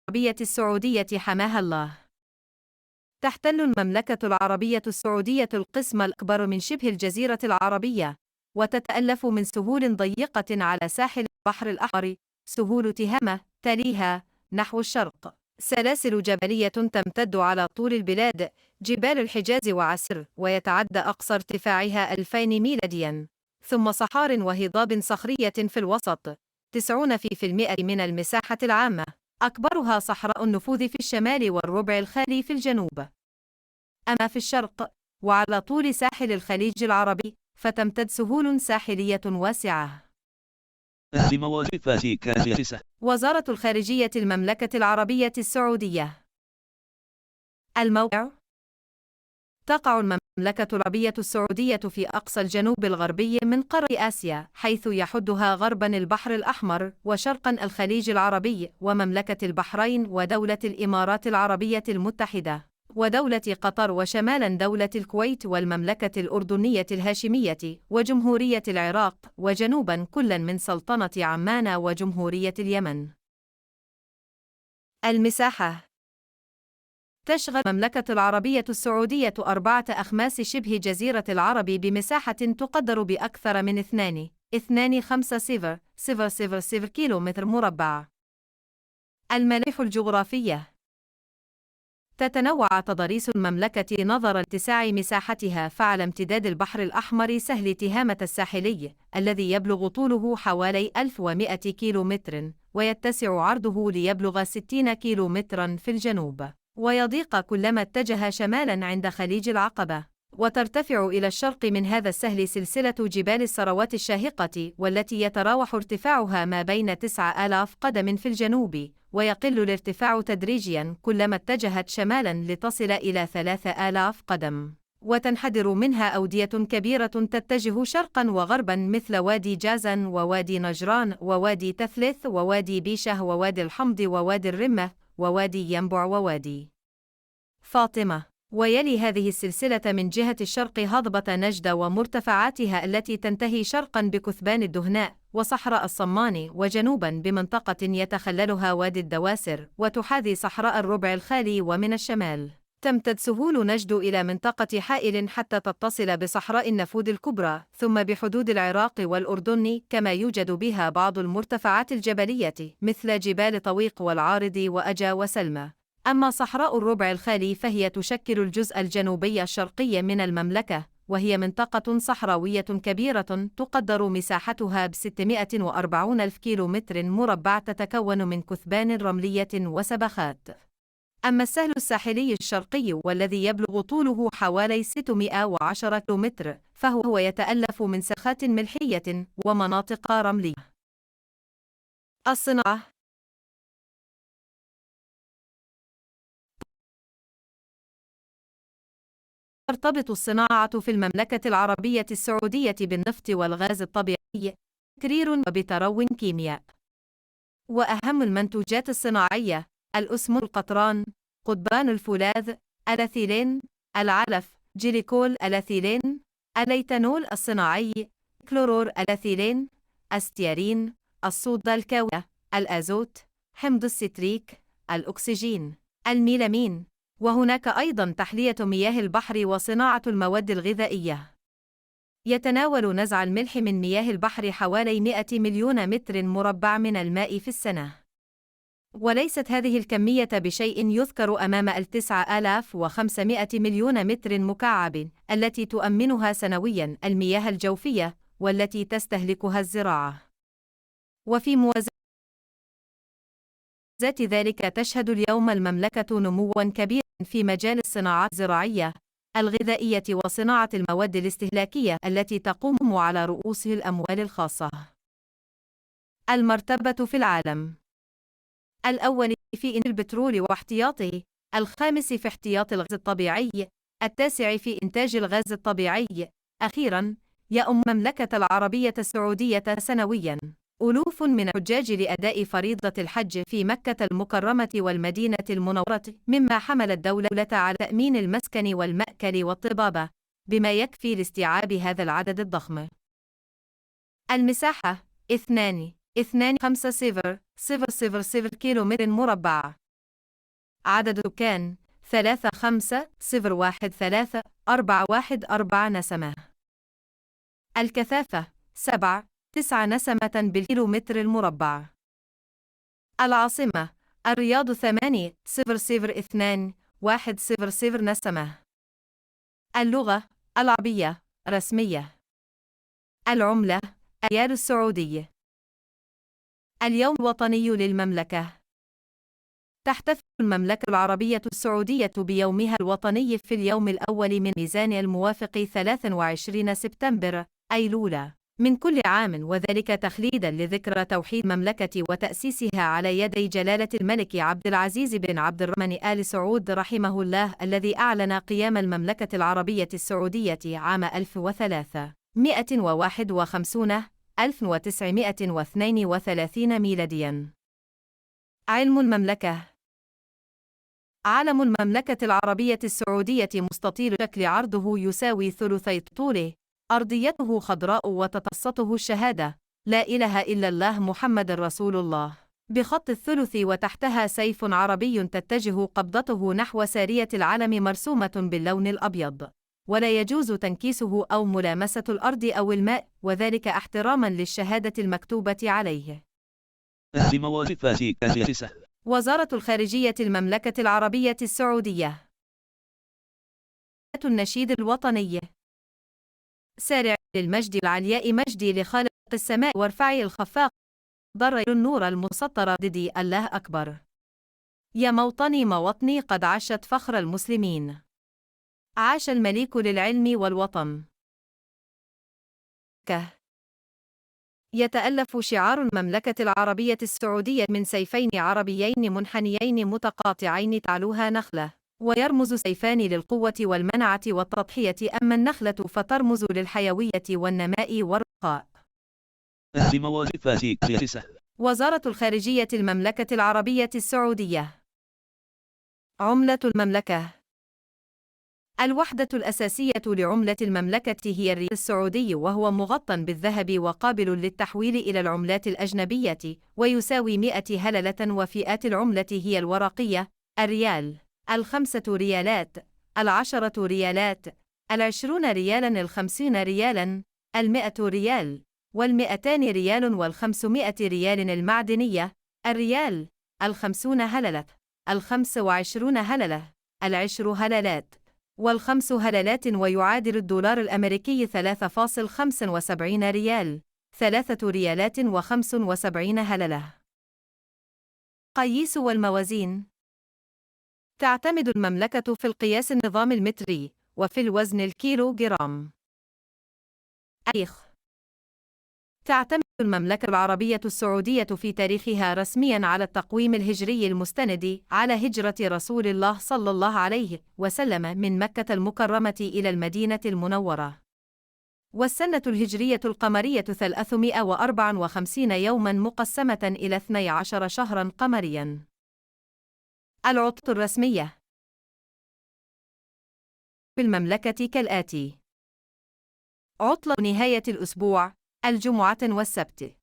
العربية السعودية حماها الله. تحتل المملكة العربية السعودية القسم الأكبر من شبه الجزيرة العربية، وتتألف من سهول ضيقة على ساحل البحر الأحمر. سهول تهامة تليها نحو الشرق، سلاسل جبلية تمتد على طول البلاد، جبال الحجاز وعسر، ويتعدى أقصى ارتفاعها 2000 ميلادياً، ثم صحار وهضاب صخرية في الوسط، 90% من المساحة العامة، أكبرها صحراء النفوذ في الشمال والربع الخالي في الجنوب. أما في الشرق، وعلى طول ساحل الخليج العربي، فتمتد سهول ساحلية واسعة. وزارة الخارجية المملكة العربية السعودية. الموقع: تقع المملكة العربية السعودية في أقصى الجنوب الغربي من قارة آسيا، حيث يحدها غرباً البحر الأحمر، وشرقاً الخليج العربي، ومملكة البحرين، ودولة الإمارات العربية المتحدة، ودولة قطر، وشمالاً دولة الكويت، والمملكة الأردنية الهاشمية، وجمهورية العراق، وجنوباً كلاً من سلطنة عمان وجمهورية اليمن. المساحة: تشغل المملكة العربية السعودية 4 شبه جزيرة العرب بمساحة تقدر بأكثر من 2.2500 كيلومتر مربع. الملامح الجغرافية: تتنوع تضاريس المملكة نظرا لاتساع مساحتها، فعلى امتداد البحر الأحمر سهل تهامة الساحلي الذي يبلغ طوله حوالي 1100 كيلومتر، ويتسع عرضه ليبلغ 60 كيلومترا في الجنوب، ويضيق كلما اتجه شمالا عند خليج العقبة. وترتفع إلى الشرق من هذا السهل سلسلة جبال السروات الشاهقة، والتي يتراوح ارتفاعها ما بين 9000 قدم في الجنوب، ويقل الارتفاع تدريجياً كلما اتجهت شمالاً لتصل إلى 3000 قدم. وتنحدر منها أودية كبيرة تتجه شرقاً وغرباً، مثل وادي جازان، ووادي نجران، ووادي تثلث، ووادي بيشة، ووادي الحمض، ووادي الرمة، ووادي ينبع، ووادي فاطمة. ويلي هذه السلسلة من جهة الشرق هضبة نجدة ومرتفعاتها التي تنتهي شرقاً بكثبان الدهناء وصحراء الصمان، وجنوباً بمنطقة يتخللها وادي الدواسر، وتحاذي صحراء الربع الخالي. ومن الشمال تمتد سهول نجد إلى منطقة حائل حتى تتصل بصحراء النفود الكبرى، ثم بحدود العراق والأردن، كما يوجد بها بعض المرتفعات الجبلية مثل جبال طويق والعارض وأجا وسلمى. أما صحراء الربع الخالي فهي تشكل الجزء الجنوبي الشرقي من المملكة، وهي منطقة صحراوية كبيرة تقدر مساحتها ب640 ألف كيلومتر مربع، تتكون من كثبان رملية وسبخات. أما السهل الساحلي الشرقي والذي يبلغ طوله حوالي 610 كيلومتر، فهو يتألف من سخات ملحية ومناطق رملية. الصناعة: ترتبط الصناعة في المملكة العربية السعودية بالنفط والغاز الطبيعي، تكرير وبترو كيمياء. وأهم المنتوجات الصناعية: الأسمنت القطران، قضبان الفولاذ، الأثيلين، العلف، جليكول الأثيلين، الإيتانول الصناعي، كلورور الأثيلين، الستيارين، الصودا الكاوية، الأزوت، حمض الستريك، الأكسجين، الميلامين. وهناك أيضاً تحلية مياه البحر وصناعة المواد الغذائية. يتناول نزع الملح من مياه البحر حوالي 100 مليون متر مربع من الماء في السنة. وليست هذه الكمية بشيء يذكر أمام 9500 مليون متر مكعب التي تؤمنها سنوياً المياه الجوفية، والتي تستهلكها الزراعة. وفي موازاة ذلك تشهد اليوم المملكة نمواً كبيراً في مجال الصناعات الزراعية، الغذائية، وصناعة المواد الاستهلاكية التي تقوم على رؤوس الأموال الخاصة. المرتبة في العالم: الأول في إنتاج البترول واحتياطه، الخامس في احتياط الغاز الطبيعي، التاسع في إنتاج الغاز الطبيعي. أخيراً، يؤم المملكة العربية السعودية سنوياً ألوف من الحجاج لأداء فريضة الحج في مكة المكرمة والمدينة المنورة، مما حمل الدولة على تأمين المسكن والمأكل والطبابة بما يكفي لاستيعاب هذا العدد الضخم. المساحة: 2.25000 كيلومتر مربع. عدد السكان 3501314 نسمة. الكثافة 7-9 نسمة بالكيلومتر المربع. العاصمة الرياض 8002100 نسمة. اللغة العربية رسمية. العملة الريال السعودي. اليوم الوطني للمملكة. تحتفل المملكة العربية السعودية بيومها الوطني في اليوم الأول من ميزان الموافق 23 سبتمبر أيلول من كل عام، وذلك تخليداً لذكرى توحيد المملكة وتأسيسها على يدي جلالة الملك عبد العزيز بن عبد الرحمن آل سعود رحمه الله، الذي أعلن قيام المملكة العربية السعودية عام 1351 ميلادياً. علم المملكة. علم المملكة العربية السعودية مستطيل شكل، عرضه يساوي ثلثي طوله، أرضيته خضراء وتتوسطه الشهادة لا إله إلا الله محمد رسول الله بخط الثلث، وتحتها سيف عربي تتجه قبضته نحو سارية العلم مرسومة باللون الأبيض، ولا يجوز تنكيسه أو ملامسة الأرض أو الماء، وذلك احتراما للشهادة المكتوبة عليه. وزارة الخارجية المملكة العربية السعودية. النشيد الوطني. سارع للمجد العلياء مجدي لخالق السماء، وارفعي الخفاق ضر النور المسطر ضدي الله أكبر. يا موطني موطني قد عاشت فخر المسلمين. عاش المليك للعلم والوطن. يتألف شعار المملكة العربية السعودية من سيفين عربيين منحنيين متقاطعين تعلوها نخلة، ويرمز سيفان للقوة والمنعة والتضحية، أما النخلة فترمز للحيوية والنماء والرخاء. وزارة الخارجية المملكة العربية السعودية. عملة المملكة. الوحدة الأساسية لعملة المملكة هي الريال السعودي، وهو مغطى بالذهب وقابل للتحويل إلى العملات الأجنبية، ويساوي 100 هللة. وفئات العملة هي الورقية الريال، 5 ريالات، 10 ريالات، 20 ريالا، 50 ريالا، 100 ريال، 200 ريال، 500 ريال. المعدنية الريال، 50 هللة، 25 هللة، 10 هللات، 5 هللات، ويعادل الدولار الأمريكي 3.75 ريال، 3 ريالات، 75 هللة. قيس والموازين. تعتمد المملكة في القياس النظام المتري، وفي الوزن الكيلو جرام. تاريخ. تعتمد المملكة العربية السعودية في تاريخها رسمياً على التقويم الهجري المستند على هجرة رسول الله صلى الله عليه وسلم من مكة المكرمة إلى المدينة المنورة. والسنة الهجرية القمرية 354 يوماً مقسمة إلى 12 شهراً قمرياً. العطلة الرسمية في المملكة كالآتي: عطلة نهاية الأسبوع الجمعة والسبت.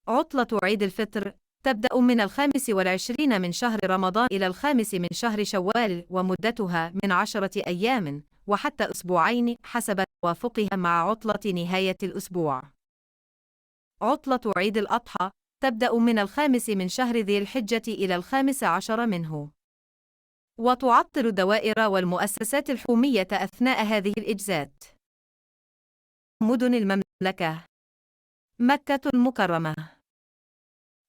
عطلة عيد الفطر تبدأ من 25 من شهر رمضان إلى 5 من شهر شوال، ومدتها من 10 أيام وحتى أسبوعين حسب توافقها مع عطلة نهاية الأسبوع. عطلة عيد الأضحى تبدأ من 5 من شهر ذي الحجة إلى 15 منه. وتعطل الدوائر والمؤسسات الحكومية أثناء هذه الإجازات. مدن المملكة. مكة المكرمة.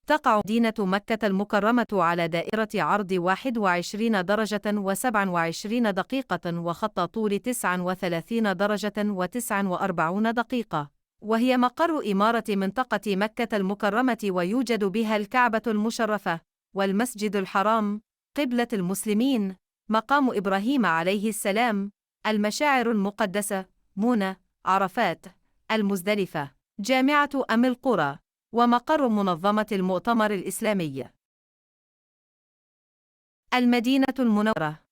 تقع مدينة مكة المكرمة على دائرة عرض 21 درجة و27 دقيقة، وخط طول 39 درجة و49 دقيقة، وهي مقر إمارة منطقة مكة المكرمة، ويوجد بها الكعبة المشرفة، والمسجد الحرام، قبلة المسلمين، مقام إبراهيم عليه السلام، المشاعر المقدسة، منى، عرفات، المزدلفة، جامعة أم القرى، ومقر منظمة المؤتمر الإسلامي. المدينة المنورة.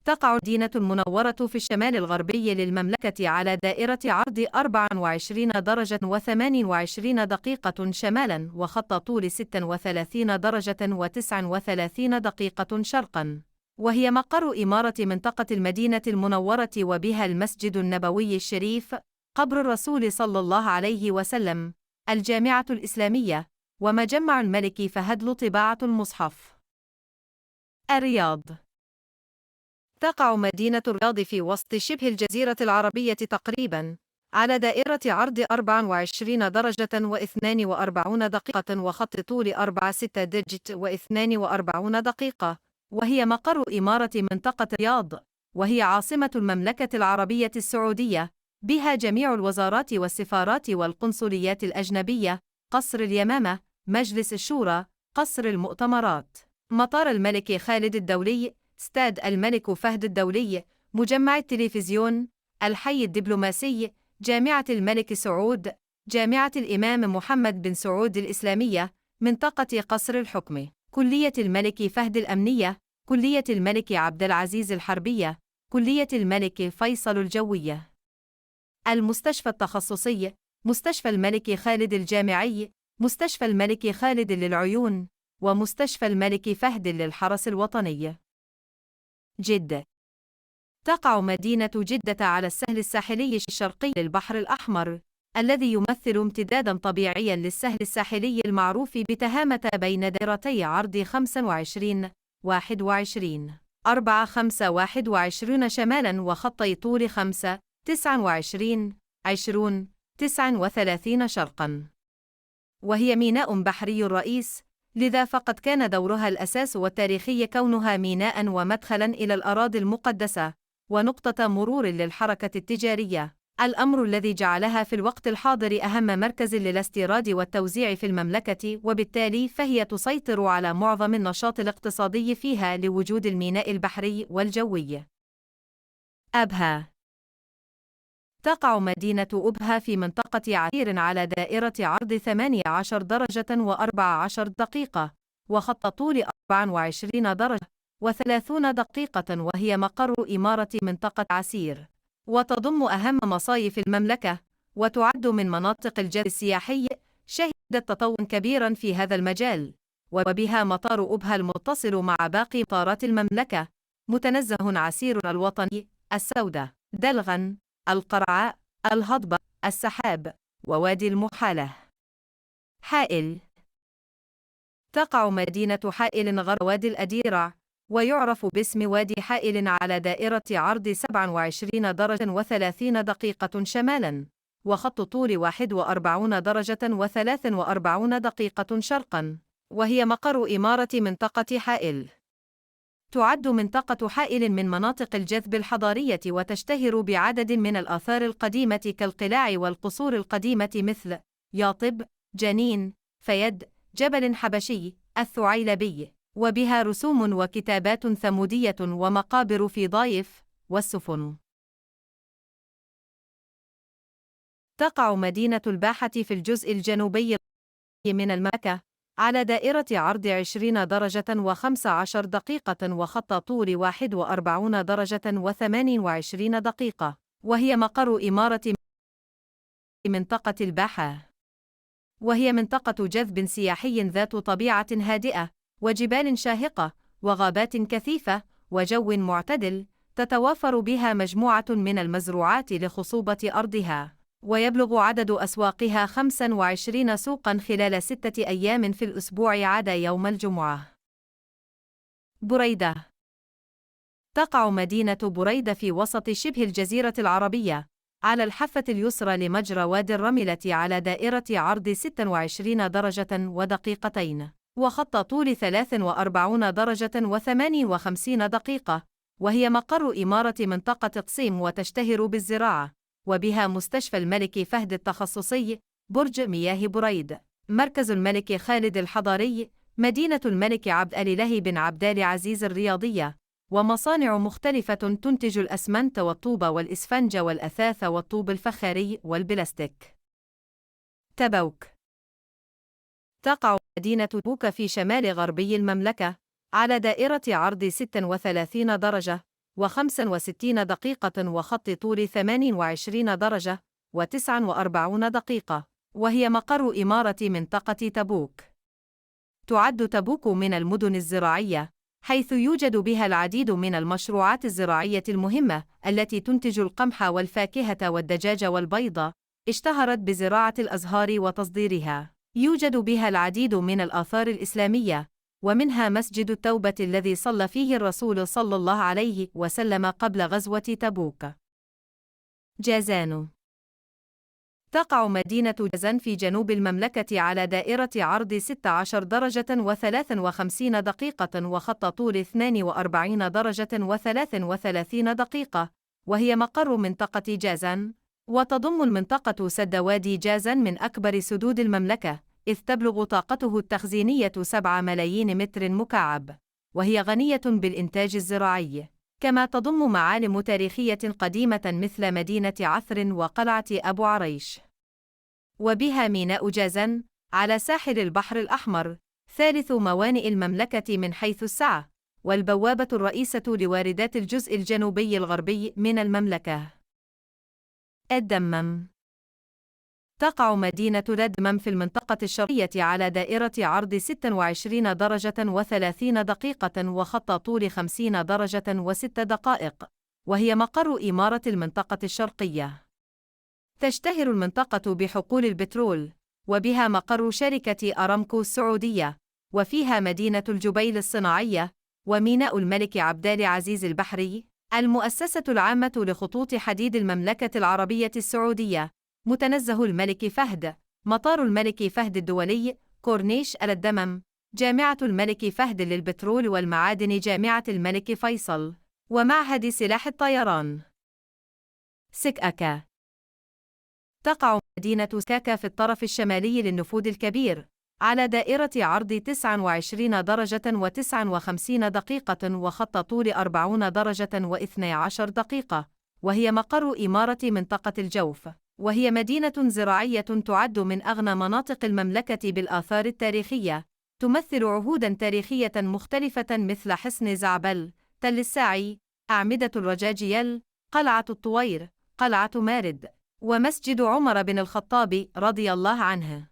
تقع المدينة المنورة في الشمال الغربي للمملكة على دائرة عرض 24 درجة و28 دقيقة شمالاً، وخط طول 36 درجة و39 دقيقة شرقاً، وهي مقر إمارة منطقة المدينة المنورة، وبها المسجد النبوي الشريف، قبر الرسول صلى الله عليه وسلم، الجامعة الإسلامية، ومجمع الملك فهد لطباعة المصحف. الرياض. تقع مدينة الرياض في وسط شبه الجزيرة العربية تقريباً، على دائرة عرض 24 درجة و42 دقيقة وخط طول 46 درجة و42 دقيقة، وهي مقر إمارة منطقة الرياض، وهي عاصمة المملكة العربية السعودية، بها جميع الوزارات والسفارات والقنصليات الأجنبية، قصر اليمامة، مجلس الشورى، قصر المؤتمرات، مطار الملك خالد الدولي، استاد الملك فهد الدولي، مجمع التلفزيون، الحي الدبلوماسي، جامعة الملك سعود، جامعة الإمام محمد بن سعود الإسلامية، منطقة قصر الحكم، كلية الملك فهد الأمنية، كلية الملك عبد العزيز الحربية، كلية الملك فيصل الجوية. المستشفى التخصصي، مستشفى الملك خالد الجامعي، مستشفى الملك خالد للعيون، ومستشفى الملك فهد للحرس الوطني. جدة. تقع مدينة جدة على السهل الساحلي الشرقي للبحر الأحمر، الذي يمثل امتداداً طبيعياً للسهل الساحلي المعروف بتهامة بين دائرتي عرض 25 21 4 5 21 شمالاً، وخطي طول 5 29 20 39 شرقاً، وهي ميناء بحري رئيس، لذا فقد كان دورها الأساس والتاريخي كونها ميناء ومدخلا إلى الأراضي المقدسة، ونقطة مرور للحركة التجارية، الأمر الذي جعلها في الوقت الحاضر أهم مركز للاستيراد والتوزيع في المملكة، وبالتالي فهي تسيطر على معظم النشاط الاقتصادي فيها لوجود الميناء البحري والجوي. أبها. تقع مدينة أبها في منطقة عسير على دائرة عرض 18 درجة و14 دقيقة، وخط طول 24 درجة و30 دقيقة، وهي مقر إمارة منطقة عسير، وتضم أهم مصايف المملكة، وتعد من مناطق الجذب السياحي، شهدت تطوراً كبيراً في هذا المجال، وبها مطار أبها المتصل مع باقي مطارات المملكة، متنزه عسير الوطني، السودة، دلغن، القرعاء، الهضبة، السحاب، ووادي المحالة. حائل. تقع مدينة حائل غرب وادي الأديرة، ويعرف باسم وادي حائل، على دائرة عرض 27 درجة و30 دقيقة شمالاً، وخط طول 41 درجة و43 دقيقة شرقاً، وهي مقر إمارة منطقة حائل. تعد منطقة حائل من مناطق الجذب الحضارية، وتشتهر بعدد من الآثار القديمة كالقلاع والقصور القديمة مثل ياطب، جنين، فيد، جبل حبشي، الثعيلبي، وبها رسوم وكتابات ثمودية ومقابر في ضايف، والسفن. تقع مدينة الباحة في الجزء الجنوبي من المملكة، على دائرة عرض 20 درجة و15 دقيقة وخط طول 41 درجة و28 دقيقة، وهي مقر إمارة منطقة الباحة، وهي منطقة جذب سياحي ذات طبيعة هادئة، وجبال شاهقة، وغابات كثيفة، وجو معتدل، تتوافر بها مجموعة من المزروعات لخصوبة أرضها، ويبلغ عدد أسواقها 25 سوقاً خلال 6 أيام في الأسبوع عدا يوم الجمعة. بريدة. تقع مدينة بريدة في وسط شبه الجزيرة العربية، على الحافة اليسرى لمجرى وادي الرملة، على دائرة عرض 26 درجة ودقيقتين، وخط طول 43 درجة و58 دقيقة، وهي مقر إمارة منطقة قصيم، وتشتهر بالزراعة، وبها مستشفى الملك فهد التخصصي، برج مياه بريد، مركز الملك خالد الحضاري، مدينة الملك عبد الإله بن عبد العزيز الرياضية، ومصانع مختلفة تنتج الأسمنت والطوب والإسفنج والأثاث والطوب الفخاري والبلاستيك. تبوك. تقع مدينة تبوك في شمال غربي المملكة، على دائرة عرض 36 درجة و65 دقيقة وخط طول 28 درجة و49 دقيقة، وهي مقر إمارة منطقة تبوك. تعد تبوك من المدن الزراعية، حيث يوجد بها العديد من المشروعات الزراعية المهمة التي تنتج القمح والفاكهة والدجاج والبيض. اشتهرت بزراعة الأزهار وتصديرها. يوجد بها العديد من الآثار الإسلامية، ومنها مسجد التوبة الذي صلى فيه الرسول صلى الله عليه وسلم قبل غزوة تبوك. جازان. تقع مدينة جازان في جنوب المملكة على دائرة عرض 16 درجة و53 دقيقة وخط طول 42 درجة و33 دقيقة، وهي مقر منطقة جازان. وتضم المنطقة سد وادي جازان من أكبر سدود المملكة، إذ تبلغ طاقته التخزينية 7 ملايين متر مكعب، وهي غنية بالإنتاج الزراعي. كما تضم معالم تاريخية قديمة مثل مدينة عثر وقلعة أبو عريش. وبها ميناء جازان على ساحل البحر الأحمر، ثالث موانئ المملكة من حيث السعة، والبوابة الرئيسة لواردات الجزء الجنوبي الغربي من المملكة. الدمام. تقع مدينة الدمام في المنطقة الشرقية على دائرة عرض 26 درجة و30 دقيقة وخط طول 50 درجة و6 دقائق، وهي مقر إمارة المنطقة الشرقية. تشتهر المنطقة بحقول البترول، وبها مقر شركة أرامكو السعودية، وفيها مدينة الجبيل الصناعية، وميناء الملك عبدال عزيز البحري، المؤسسة العامة لخطوط حديد المملكة العربية السعودية، متنزه الملك فهد، مطار الملك فهد الدولي، كورنيش الدمام، جامعة الملك فهد للبترول والمعادن، جامعة الملك فيصل، ومعهد سلاح الطيران. سكأكا. تقع مدينة سكاكا في الطرف الشمالي للنفوذ الكبير، على دائرة عرض 29 درجة و59 دقيقة وخط طول 40 درجة و12 دقيقة، وهي مقر إمارة منطقة الجوف، وهي مدينة زراعية تعد من أغنى مناطق المملكة بالآثار التاريخية، تمثل عهوداً تاريخية مختلفة مثل حصن زعبل، تل الساعي، أعمدة الرجاجيل، قلعة الطوير، قلعة مارد، ومسجد عمر بن الخطاب رضي الله عنه.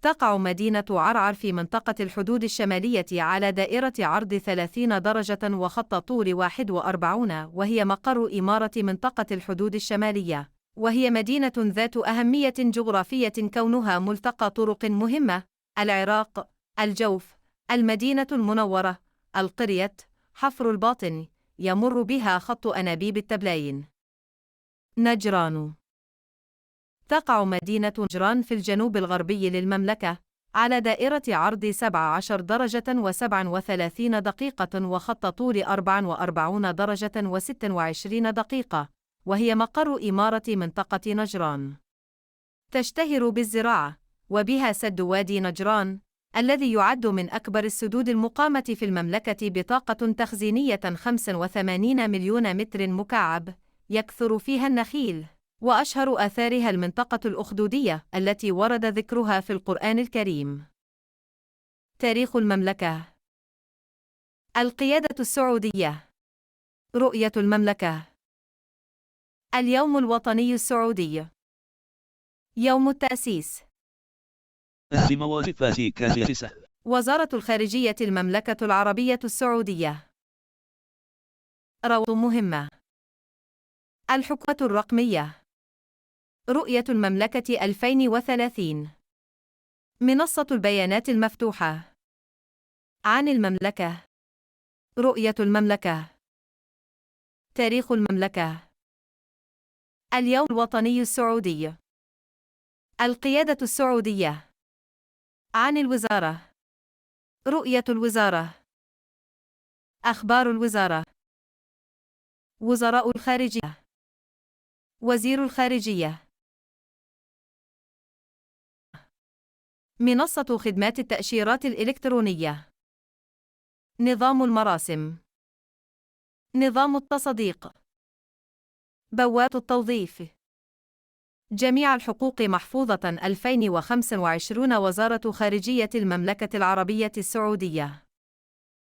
تقع مدينة عرعر في منطقة الحدود الشمالية على دائرة عرض 30 درجة وخط طول 41، وهي مقر إمارة منطقة الحدود الشمالية، وهي مدينة ذات أهمية جغرافية كونها ملتقى طرق مهمة: العراق، الجوف، المدينة المنورة، القرية، حفر الباطن، يمر بها خط أنابيب التبلاين. نجران. تقع مدينة نجران في الجنوب الغربي للمملكة، على دائرة عرض 17 درجة و37 دقيقة وخط طول 44 درجة و26 دقيقة، وهي مقر إمارة منطقة نجران. تشتهر بالزراعة، وبها سد وادي نجران، الذي يعد من أكبر السدود المقامة في المملكة بطاقة تخزينية 85 مليون متر مكعب، يكثر فيها النخيل، وأشهر آثارها المنطقة الأخدودية التي ورد ذكرها في القرآن الكريم. تاريخ المملكة. القيادة السعودية. رؤية المملكة. اليوم الوطني السعودي. يوم التأسيس. بمواصفات كافية. وزارة الخارجية المملكة العربية السعودية. روض مهمة. الحكومة الرقمية. رؤية المملكة 2030. منصة البيانات المفتوحة. عن المملكة. رؤية المملكة. تاريخ المملكة. اليوم الوطني السعودي. القيادة السعودية. عن الوزارة. رؤية الوزارة. أخبار الوزارة. وزراء الخارجية. وزير الخارجية. منصة خدمات التأشيرات الإلكترونية. نظام المراسم. نظام التصديق. بوابة التوظيف. جميع الحقوق محفوظة 2025. وزارة خارجية المملكة العربية السعودية.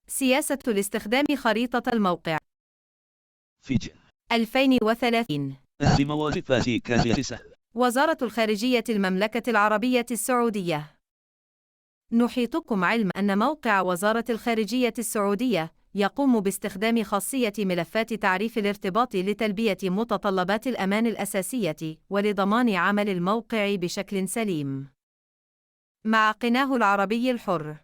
سياسة الاستخدام خريطة الموقع فيجن 2030. أهم وظيفات كاجيسة. وزارة الخارجية المملكة العربية السعودية. نحيطكم علم أن موقع وزارة الخارجية السعودية يقوم باستخدام خاصية ملفات تعريف الارتباط لتلبية متطلبات الأمان الأساسية ولضمان عمل الموقع بشكل سليم. مع قناه العربي الحر.